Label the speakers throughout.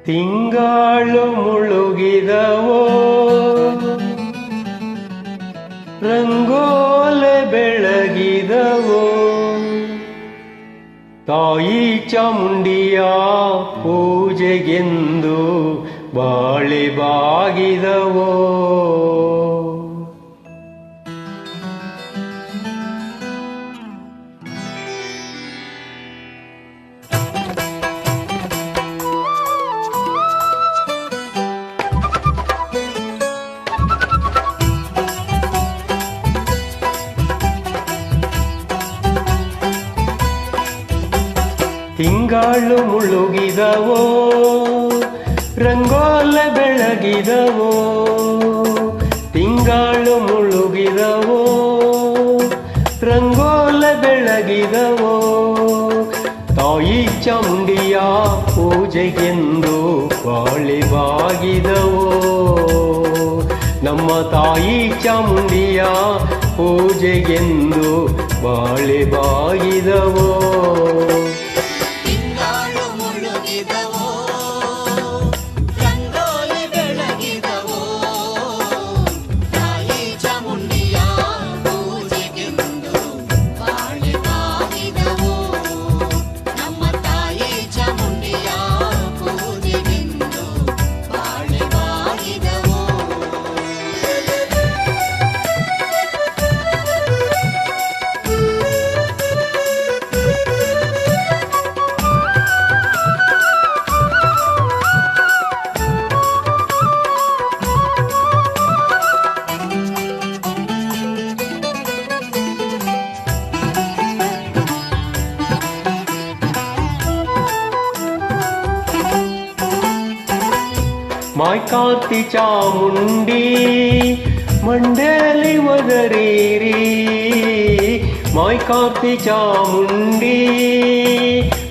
Speaker 1: ತಿಂಗಳು ಮುಳುಗಿದವೋ ರಂಗೋಲೆ ಬೆಳಗಿದವೋ ತಾಯಿ ಚಾಮುಂಡಿಯ ಪೂಜೆಗೆಂದು ಬಾಳೆ ಬಾಗಿದವೋ ತಿಂಗಳು ಮುಳುಗಿದವೋ ರಂಗೋಲೆ ಬೆಳಗಿದವೋ ತಿಂಗಳು ಮುಳುಗಿದವೋ ರಂಗೋಲೆ ಬೆಳಗಿದವೋ ತಾಯಿ ಚಾಮುಂಡಿಯ ಪೂಜೆಗೆಂದು ಬಾಳೆ ಬಾಗಿದವೋ ನಮ್ಮ ತಾಯಿ ಚಾಮುಂಡಿಯ ಪೂಜೆಗೆಂದು ಬಾಳೆ ಬಾಗಿದವೋ ಮಾಯ್ಕಾತಿ ಚಾಮುಂಡಿ ಮಂಡೇಲಿ ಒದರೀರಿ ಮಾಯ್ಕಾತಿ ಚಾಮುಂಡಿ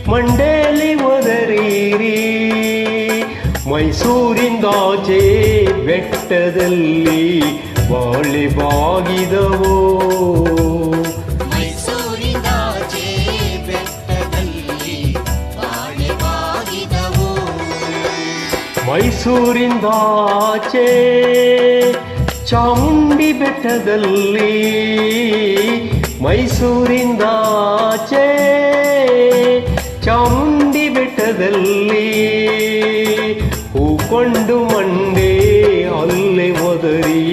Speaker 1: ಮಂಡೇಲಿ ಒದರೀರಿ ಮೈಸೂರಿಂದಾಚೆ ಬೆಟ್ಟದಲ್ಲಿ ಬಾಳೆ ಬಾಗಿದವೋ ಮೈಸೂರಿಂದಾಚೆ ಚಾಮುಂಡಿ ಬೆಟ್ಟದಲ್ಲಿ ಮೈಸೂರಿಂದಾಚೆ ಚಾಮುಂಡಿ ಬೆಟ್ಟದಲ್ಲಿ ಹೂಕೊಂಡು ಮಂಡೆ ಅಲ್ಲೇ ಒದರಿ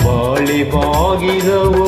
Speaker 1: ಬಾಳೆ ಬಾಗಿದವೋ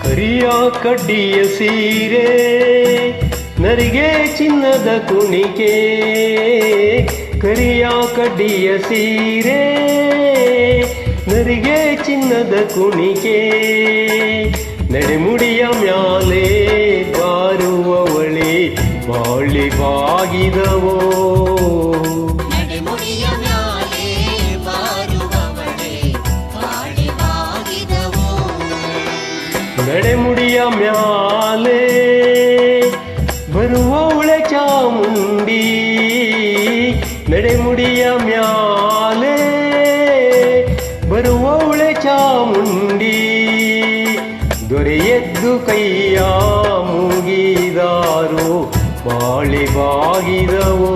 Speaker 1: ಕರಿಯ ಕಡ್ಡಿಯ ಸೀರೆ ನರಿಗೆ ಚಿನ್ನದ ಕುಣಿಕೆ ಕರಿಯ ಕಡ್ಡಿಯ ಸೀರೆ ನರಿಗೆ ಚಿನ್ನದ ಕುಣಿಕೆ ನಡೆಮುಡಿಯ ಮ್ಯಾಲೆ ಬಾರುವವಳೆ ಬಾಳೆ ಬಾಗಿದವೋ ನಡೆಮುಡಿಯ ಮ್ಯಾಲೆ ಬರುವವಳೆ ಚಾಮುಂಡಿ ನಡೆಮುಡಿಯ ಮ್ಯಾಲೆ ಬರುವವಳೆ ಚಾಮುಂಡಿ ದೊರೆಯದ್ದು ಕೈಯ ಮುಗಿದಾರೋ ಬಾಳೆ ಬಾಗಿದವೋ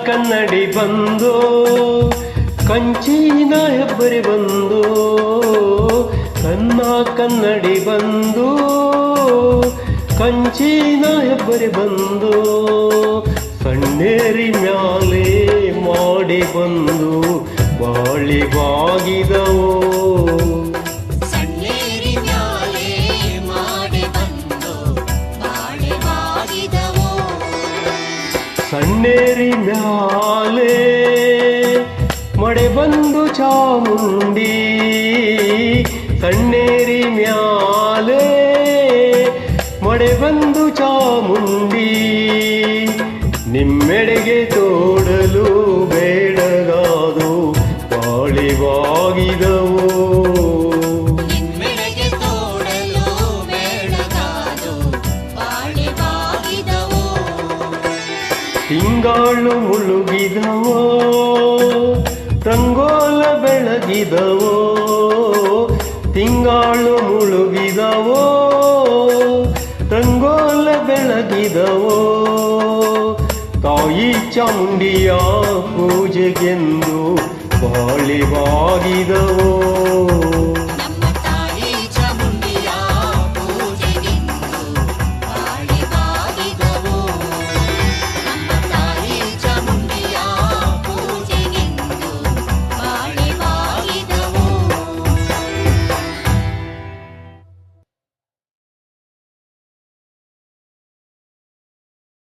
Speaker 1: ಕನ್ನಡಿ ಬಂದು ಕಂಚಿನ ಹೆಬ್ಬರಿ ಬಂದು ಕನ್ನಡಿ ಬಂದು ಕಂಚಿನ ಹೆಬ್ಬರಿ ಬಂದು ಕಣ್ಣೇರಿ ಮ್ಯಾಲೆ ಮಾಡಿ ಬಂದು ಬಾಳಿ ಬಾಗಿದವೋ ಸಣ್ಣೇರಿ ಮ್ಯಾಲೆ ಮಡೆ ಬಂದು ಚಾಮುಂಡಿ ಸಣ್ಣೇರಿ ಮ್ಯಾಲೆ ಮಡೆ ಬಂದು ಚಾಮುಂಡಿ ನಿಮ್ಮೆಡೆಗೆ ತೋಡಲು ಬೇಡಗಾದು ಬಾಳಿವಾಗಿದವೋ ತಿಂಗಾಳು ಮುಳುಗಿದವೋ ರಂಗೋಲ ಬೆಳಗಿದವೋ ತಿಂಗಾಳು ಮುಳುಗಿದವೋ ರಂಗೋಲ ಬೆಳಗಿದವೋ ತಾಯಿ ಚಾಮುಂಡಿಯ ಪೂಜೆಗೆಂದು ಬಾಳಿವಾಗಿದವೋ